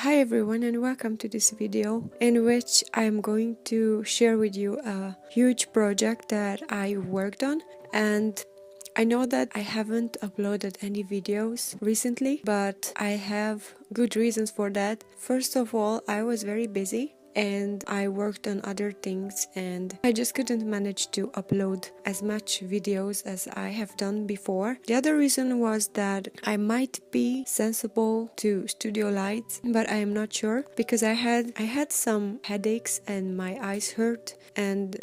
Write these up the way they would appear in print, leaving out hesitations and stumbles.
Hi everyone, and welcome to this video in which I'm going to share with you a huge project that I worked on. And I know that I haven't uploaded any videos recently, but I have good reasons for that. First of all, I was very busy and I worked on other things and I just couldn't manage to upload as much videos as I have done before. The other reason was that I might be sensible to studio lights, but I am not sure because I had some headaches and my eyes hurt, and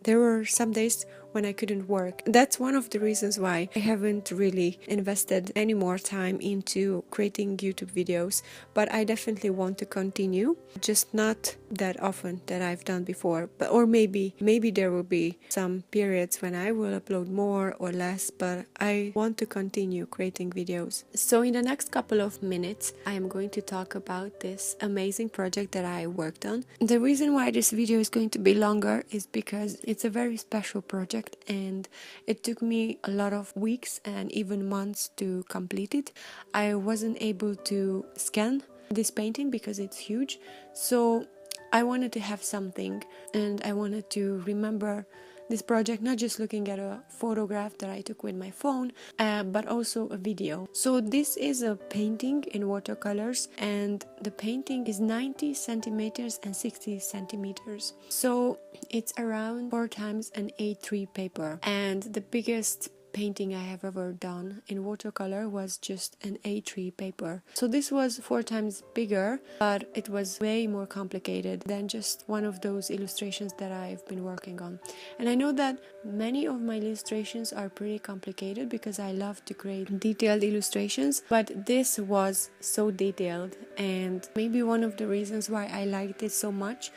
there were some days when I couldn't work. That's one of the reasons why I haven't really invested any more time into creating YouTube videos, but I definitely want to continue, just not that often that I've done before. But or maybe there will be some periods when I will upload more or less, but I want to continue creating videos. So in the next couple of minutes I am going to talk about this amazing project that I worked on. The reason why this video is going to be longer is because it's a very special project and it took me a lot of weeks and even months to complete it. I wasn't able to scan this painting because it's huge, so I wanted to have something and I wanted to remember this project, not just looking at a photograph that I took with my phone, but also a video. So this is a painting in watercolors, and the painting is 90 centimeters and 60 centimeters. So it's around 4 times an A3 paper, and the biggest painting I have ever done in watercolor was just an A3 paper. So this was 4 times bigger, but it was way more complicated than just one of those illustrations that I've been working on. And I know that many of my illustrations are pretty complicated because I love to create detailed illustrations, but this was so detailed, and maybe one of the reasons why I liked it so much,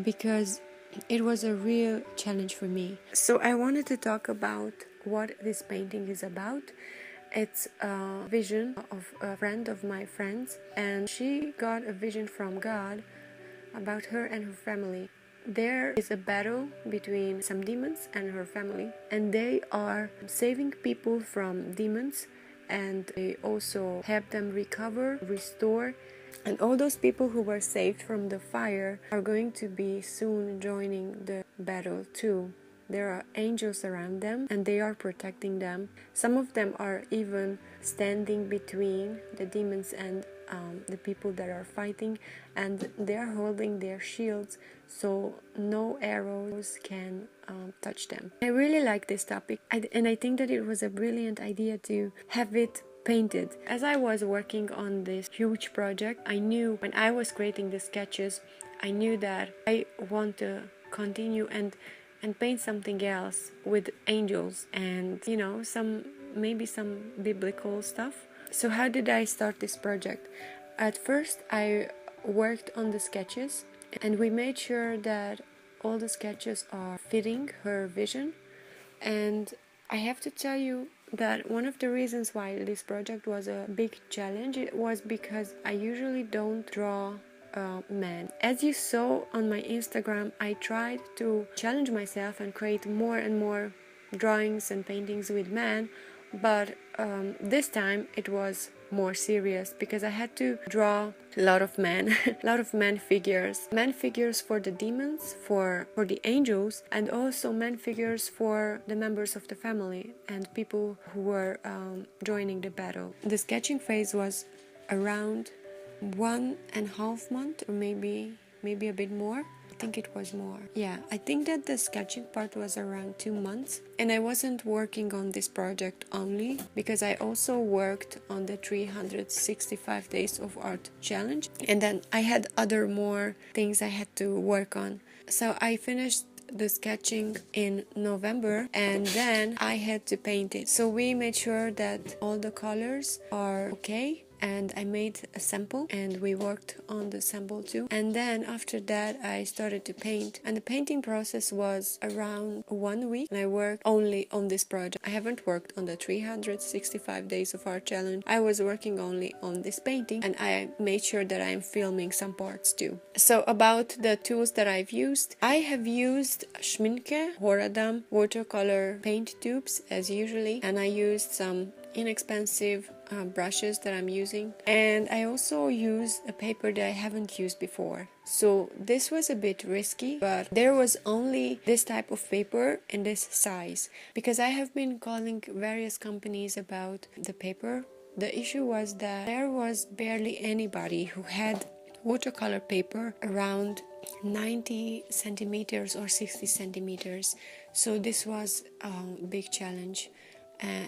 because it was a real challenge for me. So I wanted to talk about what this painting is about. It's a vision of a friend of my friends, and she got a vision from God about her and her family. There is a battle between some demons and her family, and they are saving people from demons, and they also help them recover, restore. And all those people who were saved from the fire are going to be soon joining the battle too. There are angels around them and they are protecting them. Some of them are even standing between the demons and the people that are fighting, and they are holding their shields so no arrows can touch them. I really like this topic, and I think that it was a brilliant idea to have it painted. As I was working on this huge project, I knew when I was creating the sketches, I knew that I want to continue and paint something else with angels and maybe some biblical stuff. So how did I start this project? At first I worked on the sketches, and we made sure that all the sketches are fitting her vision. And I have to tell you that one of the reasons why this project was a big challenge, it was because I usually don't draw men. As you saw on my Instagram, I tried to challenge myself and create more and more drawings and paintings with men, but this time it was more serious because I had to draw a lot of men, a lot of man figures for the demons, for the angels, and also man figures for the members of the family and people who were joining the battle. The sketching phase was around 1.5 months, or maybe a bit more. I think it was more. Yeah, I think that the sketching part was around 2 months. And I wasn't working on this project only because I also worked on the 365 days of art challenge, and then I had other more things I had to work on. So I finished the sketching in November, and then I had to paint it. So we made sure that all the colors are okay, and I made a sample and we worked on the sample too. And then after that I started to paint, and the painting process was around 1 week, and I worked only on this project. I haven't worked on the 365 days of art challenge. I was working only on this painting, and I made sure that I'm filming some parts too. So about the tools that I've used, I have used Schminke, Horadam, watercolor paint tubes as usually, and I used some inexpensive brushes that I'm using, and I also use a paper that I haven't used before. So this was a bit risky, but there was only this type of paper in this size, because I have been calling various companies about the paper. The issue was that there was barely anybody who had watercolor paper around 90 centimeters or 60 centimeters. So this was a big challenge.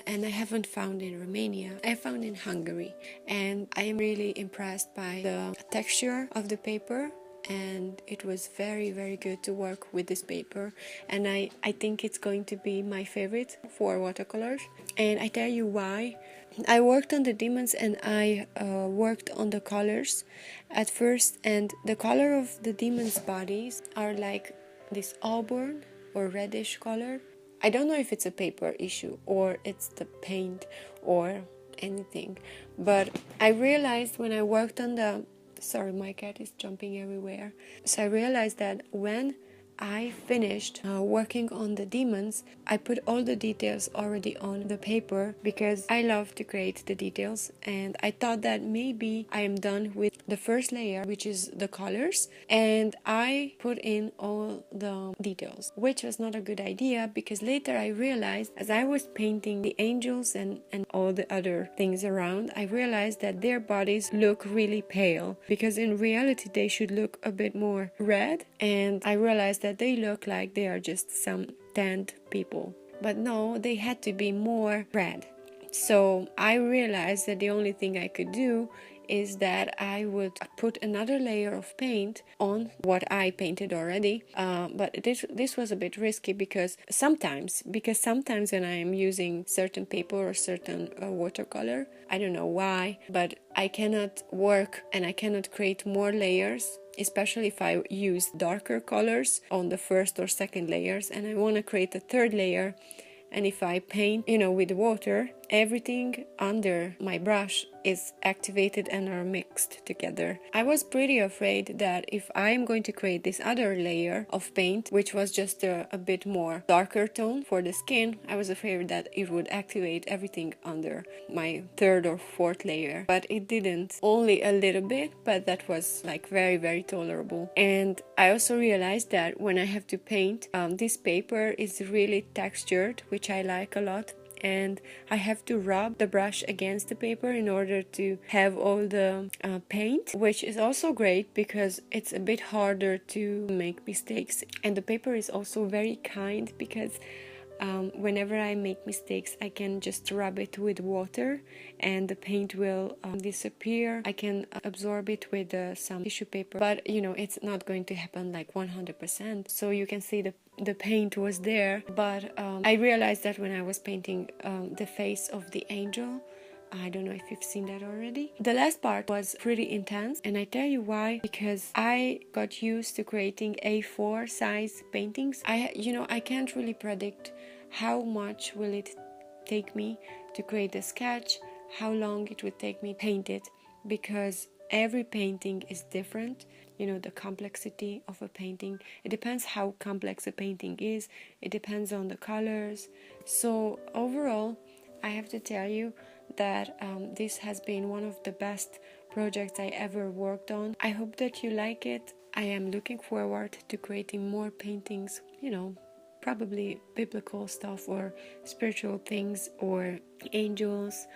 And I haven't found in Romania. I found in Hungary, and I am really impressed by the texture of the paper, and it was very, very good to work with this paper, and I think it's going to be my favorite for watercolors. And I tell you why. I worked on the demons, and I worked on the colors at first, and the color of the demons' bodies are like this auburn or reddish color. I don't know if it's a paper issue or it's the paint or anything, but I realized when I worked on the... Sorry, my cat is jumping everywhere. So I realized that when I finished working on the demons, I put all the details already on the paper, because I love to create the details, and I thought that maybe I am done with the first layer, which is the colors, and I put in all the details, which was not a good idea, because later I realized, as I was painting the angels and all the other things around, I realized that their bodies look really pale, because in reality they should look a bit more red, and I realized that they look like they are just some tanned people. But no, they had to be more red. So I realized that the only thing I could do is that I would put another layer of paint on what I painted already. But this was a bit risky, because sometimes when I am using certain paper or certain watercolor, I don't know why, but I cannot work and I cannot create more layers, especially if I use darker colors on the first or second layers, and I want to create a third layer. And if I paint, with water, everything under my brush is activated and are mixed together. I was pretty afraid that if I am going to create this other layer of paint, which was just a bit more darker tone for the skin, I was afraid that it would activate everything under my third or fourth layer. But it didn't, only a little bit, but that was like very, very tolerable. And I also realized that when I have to paint, this paper is really textured, which I like a lot, and I have to rub the brush against the paper in order to have all the paint, which is also great because it's a bit harder to make mistakes. And the paper is also very kind, because whenever I make mistakes, I can just rub it with water and the paint will disappear. I can absorb it with some tissue paper, but it's not going to happen like 100%. So you can see the paint was there, but I realized that when I was painting the face of the angel. I don't know if you've seen that already. The last part was pretty intense, and I tell you why. Because I got used to creating A4 size paintings. I can't really predict how much will it take me to create a sketch, how long it would take me to paint it, because every painting is different. The complexity of a painting, it depends how complex a painting is, it depends on the colors. So overall, I have to tell you that this has been one of the best projects I ever worked on. I hope that you like it. I am looking forward to creating more paintings, probably biblical stuff or spiritual things or angels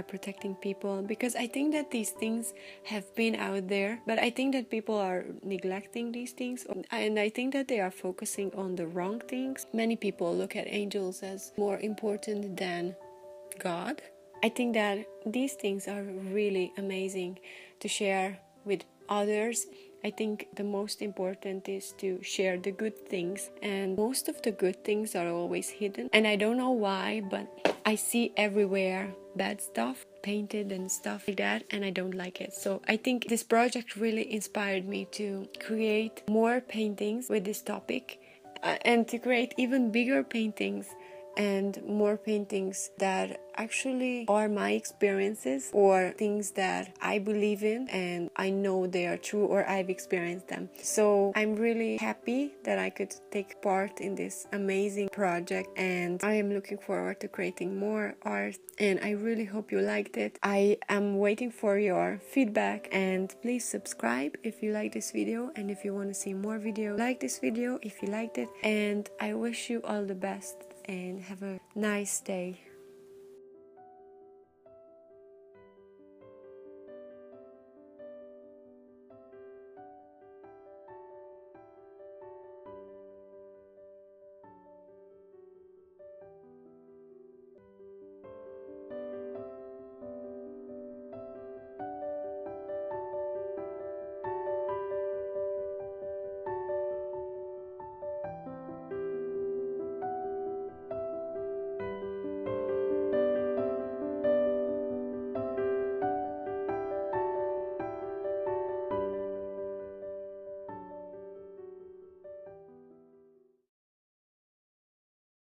protecting people, because I think that these things have been out there, but I think that people are neglecting these things, and I think that they are focusing on the wrong things. Many people look at angels as more important than God. I think that these things are really amazing to share with others. I think the most important is to share the good things, and most of the good things are always hidden, and I don't know why, but I see everywhere bad stuff painted and stuff like that, and I don't like it. So I think this project really inspired me to create more paintings with this topic and to create even bigger paintings and more paintings that actually are my experiences or things that I believe in and I know they are true or I've experienced them. So I'm really happy that I could take part in this amazing project, and I am looking forward to creating more art, and I really hope you liked it. I am waiting for your feedback, and please subscribe if you like this video and if you want to see more videos like this video if you liked it. And I wish you all the best and have a nice day.